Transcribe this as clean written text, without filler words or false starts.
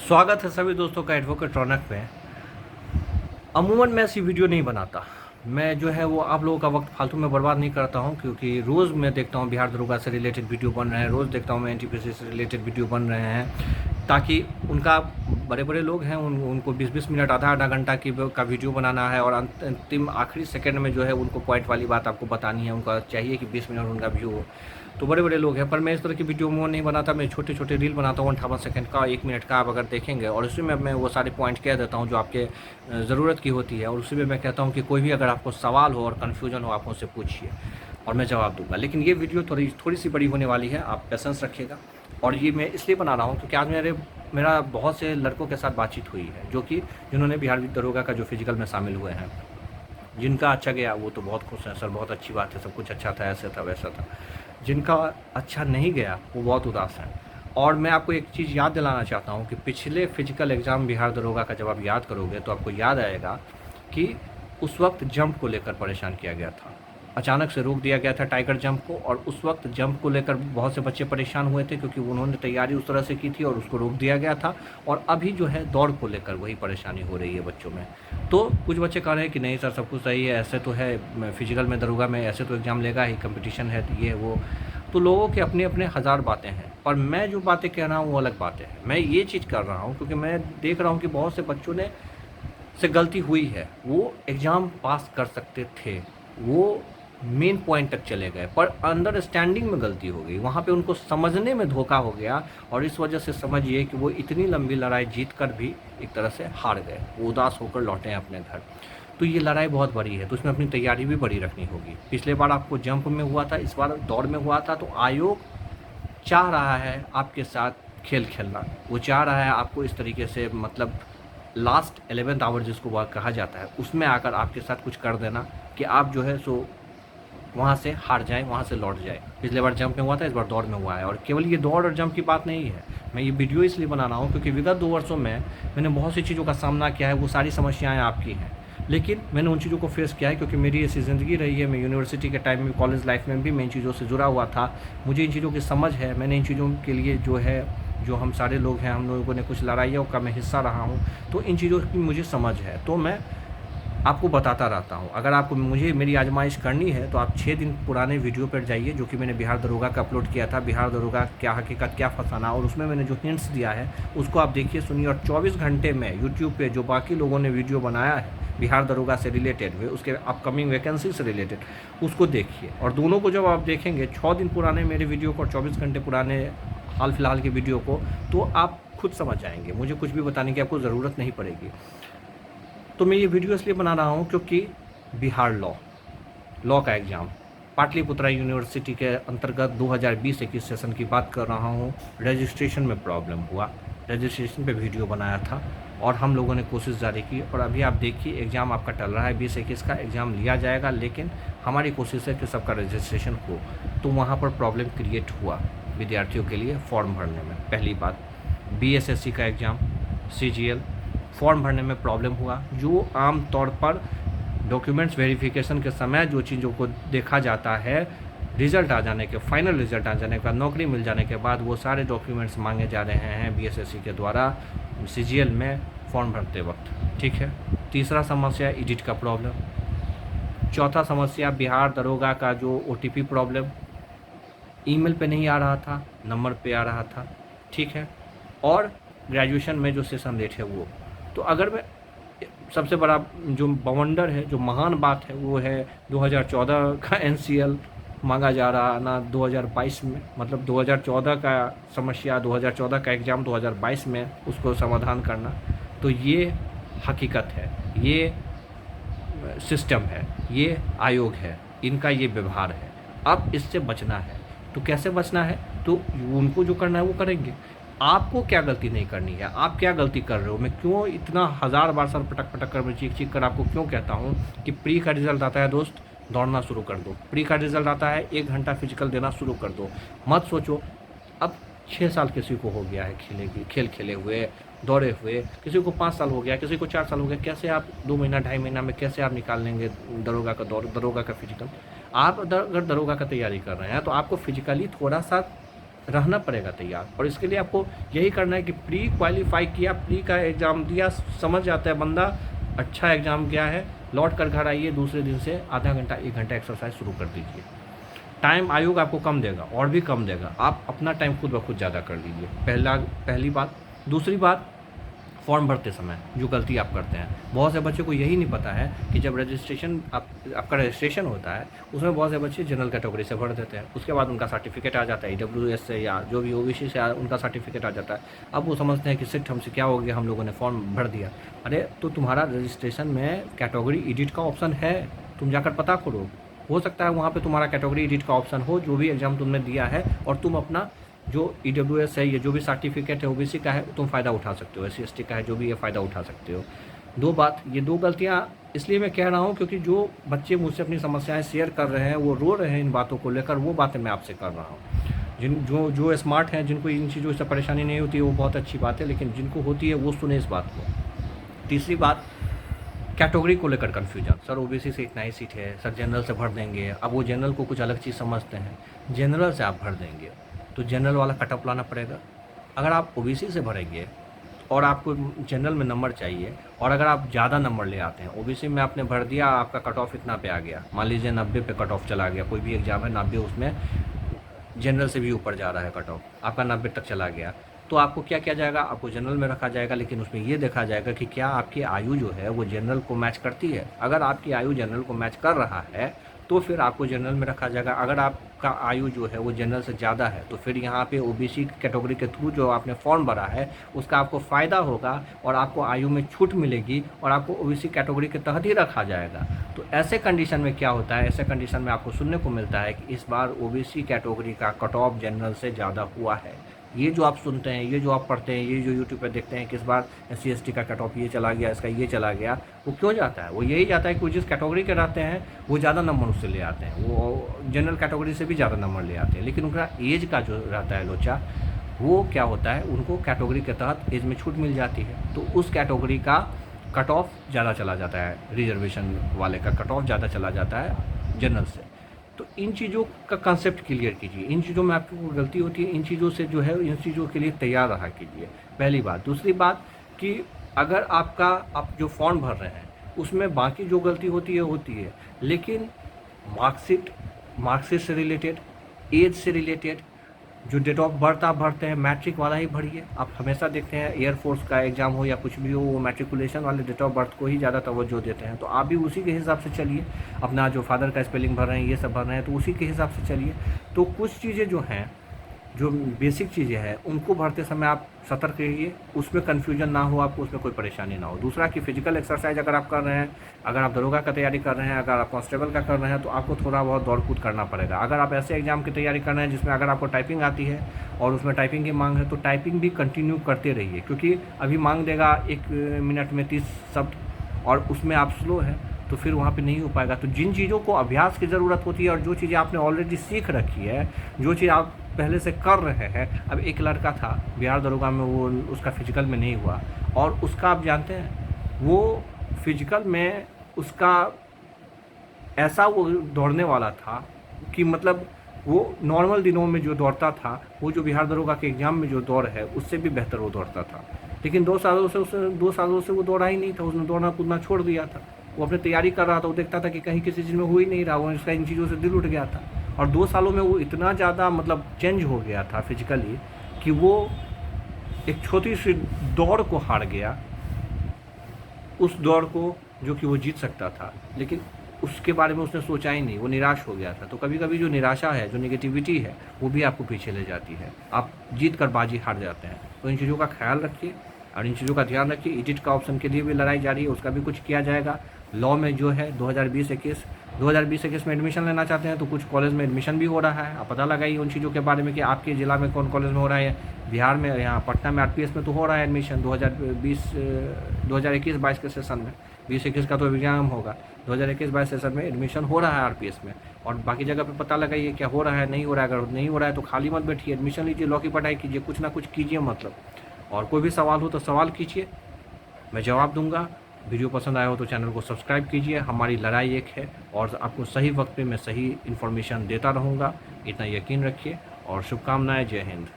स्वागत है सभी दोस्तों का एडवोकेट रौनक में। अमूमन मैं ऐसी वीडियो नहीं बनाता। मैं जो है वो आप लोगों का वक्त फालतू में बर्बाद नहीं करता हूं, क्योंकि रोज़ मैं देखता हूं बिहार दरोगा से रिलेटेड वीडियो बन रहे हैं, रोज़ देखता हूं मैं एनटीपीसी से रिलेटेड वीडियो बन रहे हैं, ताकि उनका बड़े बड़े लोग हैं उनको 20-20 मिनट आधा घंटा का वीडियो बनाना है और अंतिम आखिरी सेकंड में जो है उनको पॉइंट वाली बात आपको बतानी है। उनका चाहिए कि 20 मिनट उनका व्यू हो। तो बड़े बड़े लोग हैं, पर मैं इस तरह की वीडियो में नहीं बनाता। मैं छोटे छोटे रील बनाता हूँ 58 सेकंड का, 1 मिनट का। आप अगर देखेंगे और उसी में मैं वो सारे पॉइंट कह देता हूँ जो आपके ज़रूरत की होती है, और उसी में मैं कहता हूँ कि कोई भी अगर आपको सवाल हो और कन्फ्यूजन हो, आप मुझसे पूछिए और मैं जवाब दूंगा। लेकिन ये वीडियो थोड़ी सी बड़ी होने वाली है, आप पेशेंस रखिएगा। और ये मैं इसलिए बना रहा हूँ क्योंकि आज मेरा बहुत से लड़कों के साथ बातचीत हुई है, जिन्होंने बिहार दरोगा का जो फिजिकल में शामिल हुए हैं। जिनका अच्छा गया वो तो बहुत खुश हैं, सर बहुत अच्छी बात है, सब कुछ अच्छा था, ऐसे था वैसा था। जिनका अच्छा नहीं गया वो बहुत उदास हैं। और मैं आपको एक चीज़ याद दिलाना चाहता हूँ कि पिछले फिजिकल एग्ज़ाम बिहार दरोगा का जब आप याद करोगे तो आपको याद आएगा कि उस वक्त जंप को लेकर परेशान किया गया था। अचानक से रोक दिया गया था टाइगर जंप को, और उस वक्त जंप को लेकर बहुत से बच्चे परेशान हुए थे, क्योंकि उन्होंने तैयारी उस तरह से की थी और उसको रोक दिया गया था। और अभी जो है दौड़ को लेकर वही परेशानी हो रही है बच्चों में। तो कुछ बच्चे कह रहे हैं कि नहीं सर सब कुछ सही है, ऐसे तो है फिजिकल में दरोगा में ऐसे तो एग्ज़ाम लेगा ही, कंपटीशन है ये वो। तो लोगों के अपने अपने हज़ार बातें हैं, पर मैं जो बातें कह रहा हूँ वो अलग बातें हैं। मैं ये चीज़ कर रहा हूँ क्योंकि मैं देख रहा हूँ कि बहुत से बच्चों ने से गलती हुई है। वो एग्ज़ाम पास कर सकते थे, वो मेन पॉइंट तक चले गए, पर अंडरस्टैंडिंग में गलती हो गई, वहाँ पे उनको समझने में धोखा हो गया। और इस वजह से समझिए कि वो इतनी लंबी लड़ाई जीत कर भी एक तरह से हार गए, वो उदास होकर लौटे हैं अपने घर। तो ये लड़ाई बहुत बड़ी है, तो उसमें अपनी तैयारी भी बड़ी रखनी होगी। पिछले बार आपको जंप में हुआ था, इस बार दौड़ में हुआ था। तो आयोग चाह रहा है आपके साथ खेल खेलना, वो चाह रहा है आपको इस तरीके से, मतलब लास्ट 11th आवर जिसको कहा जाता है, उसमें आकर आपके साथ कुछ कर देना कि आप जो है सो वहाँ से हार जाएँ, वहाँ से लौट जाए। पिछले बार जंप में हुआ था, इस बार दौड़ में हुआ है। और केवल ये दौड़ और जंप की बात नहीं है, मैं ये वीडियो इसलिए बना रहा हूँ क्योंकि विगत 2 वर्षों में मैंने बहुत सी चीज़ों का सामना किया है। वो सारी समस्याएँ आपकी हैं, लेकिन मैंने उन चीज़ों को फेस किया है क्योंकि मेरी ऐसी ज़िंदगी रही है। मैं यूनिवर्सिटी के टाइम में, कॉलेज लाइफ में भी मैं इन चीज़ों से जुड़ा हुआ था। मुझे इन चीज़ों की समझ है। मैंने इन चीज़ों के लिए जो हम सारे लोग हैं, हम लोगों ने कुछ लड़ाइयों का मैं हिस्सा रहा हूँ, तो इन चीज़ों की मुझे समझ है। तो मैं आपको बताता रहता हूँ। अगर आपको मुझे मेरी आजमाइश करनी है तो आप 6 दिन पुराने वीडियो पर जाइए, जो कि मैंने बिहार दरोगा का अपलोड किया था, बिहार दरोगा क्या हकीकत क्या फसाना, और उसमें मैंने जो हिंट्स दिया है उसको आप देखिए, सुनिए। और 24 घंटे में यूट्यूब पे जो बाकी लोगों ने वीडियो बनाया है बिहार दरोगा से रिलेटेड हुए, उसके अपकमिंग वैकेंसी से रिलेटेड, उसको देखिए। और दोनों को जब आप देखेंगे, 6 दिन पुराने मेरे वीडियो को और 24 घंटे पुराने हाल फिलहाल के वीडियो को, तो आप खुद समझ जाएंगे। मुझे कुछ भी बताने की आपको ज़रूरत नहीं पड़ेगी। तो मैं ये वीडियो इसलिए बना रहा हूँ क्योंकि बिहार लॉ का एग्ज़ाम पाटलिपुत्रा यूनिवर्सिटी के अंतर्गत 2020-21 सेशन की बात कर रहा हूँ। रजिस्ट्रेशन में प्रॉब्लम हुआ, रजिस्ट्रेशन पे वीडियो बनाया था और हम लोगों ने कोशिश जारी की। और अभी आप देखिए एग्ज़ाम आपका टल रहा है, 20-21 का एग्ज़ाम लिया जाएगा, लेकिन हमारी कोशिश है कि सबका रजिस्ट्रेशन हो। तो वहाँ पर प्रॉब्लम क्रिएट हुआ विद्यार्थियों के लिए फॉर्म भरने में। पहली बात, BSSC का एग्ज़ाम, CGL फॉर्म भरने में प्रॉब्लम हुआ। जो आम तौर पर डॉक्यूमेंट्स वेरिफिकेशन के समय जो चीज़ों को देखा जाता है, रिज़ल्ट आ जाने के, फाइनल रिज़ल्ट आ जाने के बाद, नौकरी मिल जाने के बाद, वो सारे डॉक्यूमेंट्स मांगे जा रहे हैं BSSC के द्वारा CGL में फॉर्म भरते वक्त। ठीक है। तीसरा समस्या एडिट का प्रॉब्लम। चौथा समस्या बिहार दरोगा का जो OTP प्रॉब्लम, ईमेल पे नहीं आ रहा था, नंबर पे आ रहा था। ठीक है। और ग्रेजुएशन में जो सेशन रेट है वो, तो अगर मैं सबसे बड़ा जो बवंडर है, जो महान बात है, वो है 2014 का NCL मांगा जा रहा ना 2022 में, मतलब 2014 का समस्या, 2014 का एग्ज़ाम 2022 में उसको समाधान करना। तो ये हकीकत है, ये सिस्टम है, ये आयोग है, इनका ये व्यवहार है। अब इससे बचना है, तो कैसे बचना है? तो उनको जो करना है वो करेंगे। आपको क्या गलती नहीं करनी है, आप क्या गलती कर रहे हो? मैं क्यों इतना हज़ार बार सर पटक पटक कर, मैं चीख चीख कर आपको क्यों कहता हूँ कि प्री का रिज़ल्ट आता है दोस्त, दौड़ना शुरू कर दो। प्री का रिज़ल्ट आता है, 1 घंटा फिजिकल देना शुरू कर दो। मत सोचो अब 6 साल किसी को हो गया है खेल खेले हुए, दौड़े हुए, किसी को 5 साल हो गया, किसी को 4 साल हो गया, कैसे आप 2 महीना 2.5 महीना में कैसे आप निकाल लेंगे दरोगा का फिजिकल? आप अगर दरोगा का तैयारी कर रहे हैं तो आपको फिजिकली थोड़ा सा रहना पड़ेगा तैयार। और इसके लिए आपको यही करना है कि प्री क्वालिफाई किया, प्री का एग्ज़ाम दिया, समझ जाता है बंदा, अच्छा एग्ज़ाम गया है, लौट कर घर आइए, दूसरे दिन से आधा घंटा 1 घंटा एक्सरसाइज शुरू कर दीजिए। टाइम आयोग आपको कम देगा और भी कम देगा, आप अपना टाइम खुद ब खुद ज़्यादा कर लीजिए, पहली बात। दूसरी बात, फॉर्म भरते समय जो गलती आप करते हैं, बहुत से बच्चों को यही नहीं पता है कि जब रजिस्ट्रेशन आपका रजिस्ट्रेशन होता है, उसमें बहुत से बच्चे जनरल कैटेगरी से भर देते हैं, उसके बाद उनका सर्टिफिकेट आ जाता है EWS से या जो भी OBC से उनका सर्टिफिकेट आ जाता है। अब वो समझते हैं कि सिट हमसे क्या हो गया, हम लोगों ने फॉर्म भर दिया। अरे तो तुम्हारा रजिस्ट्रेशन में कैटेगरी एडिट का ऑप्शन है, तुम जाकर पता करो, हो सकता है वहाँ पे तुम्हारा कैटेगरी एडिट का ऑप्शन हो, जो भी एग्ज़ाम तुमने दिया है, और तुम अपना जो EWS है या जो भी सर्टिफिकेट है OBC का है, तुम फ़ायदा उठा सकते हो, SC/ST का है जो भी है, फ़ायदा उठा सकते हो। ये दो गलतियाँ इसलिए मैं कह रहा हूँ क्योंकि जो बच्चे मुझसे अपनी समस्याएं शेयर कर रहे हैं, वो रो रहे हैं इन बातों को लेकर, वो बातें मैं आपसे कर रहा हूँ। जो स्मार्ट हैं, जिनको इन चीज़ों से परेशानी नहीं होती है, वो बहुत अच्छी बात है, लेकिन जिनको होती है वो सुने इस बात को। तीसरी बात, कैटेगरी को लेकर कन्फ्यूजन, सर OBC से इतना ही सीट है, सर जनरल से भर देंगे। अब वो जनरल को कुछ अलग चीज़ समझते हैं, जनरल से आप भर देंगे तो जनरल वाला कट ऑफ लाना पड़ेगा। अगर आप OBC से भरेंगे और आपको जनरल में नंबर चाहिए, और अगर आप ज़्यादा नंबर ले आते हैं, OBC में आपने भर दिया, आपका कट ऑफ इतना पे आ गया, मान लीजिए 90 पे कट ऑफ चला गया, कोई भी एग्ज़ाम है 90, उसमें जनरल से भी ऊपर जा रहा है कट ऑफ, आपका 90 तक चला गया, तो आपको क्या किया जाएगा, आपको जनरल में रखा जाएगा, लेकिन उसमें ये देखा जाएगा कि क्या आपकी आयु जो है वो जनरल को मैच करती है। अगर आपकी आयु जनरल को मैच कर रहा है तो फिर आपको जनरल में रखा जाएगा। अगर आपका आयु जो है वो जनरल से ज़्यादा है तो फिर यहाँ पे OBC कैटेगरी के थ्रू जो आपने फॉर्म भरा है उसका आपको फ़ायदा होगा और आपको आयु में छूट मिलेगी और आपको OBC कैटेगरी के तहत ही रखा जाएगा। तो ऐसे कंडीशन में क्या होता है, ऐसे कंडीशन में आपको सुनने को मिलता है कि इस बार OBC कैटेगरी का कट ऑफ जनरल से ज़्यादा हुआ है। ये जो आप सुनते हैं, ये जो आप पढ़ते हैं, ये जो यूट्यूब पे देखते हैं कि इस बार SC/ST का कट ऑफ ये चला गया, इसका ये चला गया, वो क्यों जाता है? वो यही जाता है कि वो जिस कैटेगरी के रहते हैं वो ज़्यादा नंबर उससे ले आते हैं, वो जनरल कैटेगरी से भी ज़्यादा नंबर ले आते हैं, लेकिन उनका एज का जो रहता है लोचा, वो क्या होता है, उनको कैटेगरी के तहत एज में छूट मिल जाती है, तो उस कैटेगरी का कट ऑफ ज़्यादा चला जाता है, रिजर्वेशन वाले का कट ऑफ ज़्यादा चला जाता है जनरल से। तो इन चीज़ों का कंसेप्ट क्लियर कीजिए, इन चीज़ों में आपकी गलती होती है, इन चीज़ों से जो है, इन चीज़ों के लिए तैयार रहा कीजिए, पहली बात। दूसरी बात कि अगर आप जो फॉर्म भर रहे हैं उसमें बाकी जो गलती होती है, लेकिन मार्कशीट से रिलेटेड, एज से रिलेटेड, जो डेट ऑफ बर्थ आप भरते हैं मैट्रिक वाला ही भरिए। आप हमेशा देखते हैं एयरफोर्स का एग्ज़ाम हो या कुछ भी हो, वो मैट्रिकुलेशन वाले डेट ऑफ बर्थ को ही ज़्यादा तवज्जो देते हैं, तो आप भी उसी के हिसाब से चलिए। अपना जो फादर का स्पेलिंग भर रहे हैं, ये सब भर रहे हैं, तो उसी के हिसाब से चलिए। तो कुछ चीज़ें जो हैं, जो बेसिक चीज़ें हैं, उनको भरते समय आप सतर्क रहिए, उसमें कन्फ्यूजन ना हो, आपको उसमें कोई परेशानी ना हो। दूसरा कि फिजिकल एक्सरसाइज अगर आप कर रहे हैं, अगर आप दरोगा का तैयारी कर रहे हैं, अगर आप कांस्टेबल का कर रहे हैं, तो आपको थोड़ा बहुत दौड़ कूद करना पड़ेगा। अगर आप ऐसे एग्जाम की तैयारी कर रहे हैं जिसमें अगर आपको टाइपिंग आती है और उसमें टाइपिंग की मांग है, तो टाइपिंग भी कंटिन्यू करते रहिए, क्योंकि अभी मांग देगा 1 मिनट में 30 शब्द और उसमें आप स्लो हैं तो फिर वहाँ पे नहीं हो पाएगा। तो जिन चीज़ों को अभ्यास की ज़रूरत होती है और जो चीज़ें आपने ऑलरेडी सीख रखी है, जो चीज़ आप पहले से कर रहे हैं। अब एक लड़का था बिहार दरोगा में, वो उसका फिजिकल में नहीं हुआ, और उसका आप जानते हैं वो फिजिकल में उसका ऐसा वो दौड़ने वाला था कि मतलब वो नॉर्मल दिनों में जो दौड़ता था, वो जो बिहार दरोगा के एग्ज़ाम में जो दौड़ है उससे भी बेहतर वो दौड़ता था। लेकिन 2 सालों से वो दौड़ा ही नहीं था, उसने दौड़ना कूदना छोड़ दिया था। वो अपनी तैयारी कर रहा था, वो देखता था कि कहीं किसी चीज़ में हो ही नहीं रहा, वो इसका इन चीज़ों से दिल उठ गया था। और 2 सालों में वो इतना ज़्यादा मतलब चेंज हो गया था फिजिकली कि वो एक छोटी सी दौड़ को हार गया, उस दौड़ को जो कि वो जीत सकता था, लेकिन उसके बारे में उसने सोचा ही नहीं, वो निराश हो गया था। तो कभी कभी जो निराशा है, जो नेगेटिविटी है, वो भी आपको पीछे ले जाती है, आप जीत कर बाजी हार जाते हैं। तो इन चीज़ों का ख्याल रखिए और इन चीज़ों का ध्यान रखिए। एडिट का ऑप्शन के लिए भी लड़ाई जारी है, उसका भी कुछ किया जाएगा। लॉ में जो है 2020-21 में एडमिशन लेना चाहते हैं तो कुछ कॉलेज में एडमिशन भी हो रहा है। आप पता लगाइए उन चीज़ों के बारे में कि आपके ज़िला में कौन कॉलेज में हो रहा है। बिहार में, यहाँ पटना में RPS में तो हो रहा है एडमिशन 2021-22 के सेशन में। 20-21 का तो एग्जाम होगा, 2021-22 सेशन में एडमिशन हो रहा है RPS में। और बाकी जगह पे पता लगाइए क्या हो रहा है, नहीं हो रहा है। अगर नहीं हो रहा है तो खाली मत बैठिए, एडमिशन लीजिए, लॉ की पढ़ाई कीजिए, कुछ ना कुछ कीजिए मतलब। और कोई भी सवाल हो तो सवाल कीजिए, मैं जवाब दूंगा। वीडियो पसंद आया हो तो चैनल को सब्सक्राइब कीजिए। हमारी लड़ाई एक है और आपको सही वक्त पे मैं सही इन्फॉर्मेशन देता रहूँगा, इतना यकीन रखिए। और शुभकामनाएं। जय हिंद।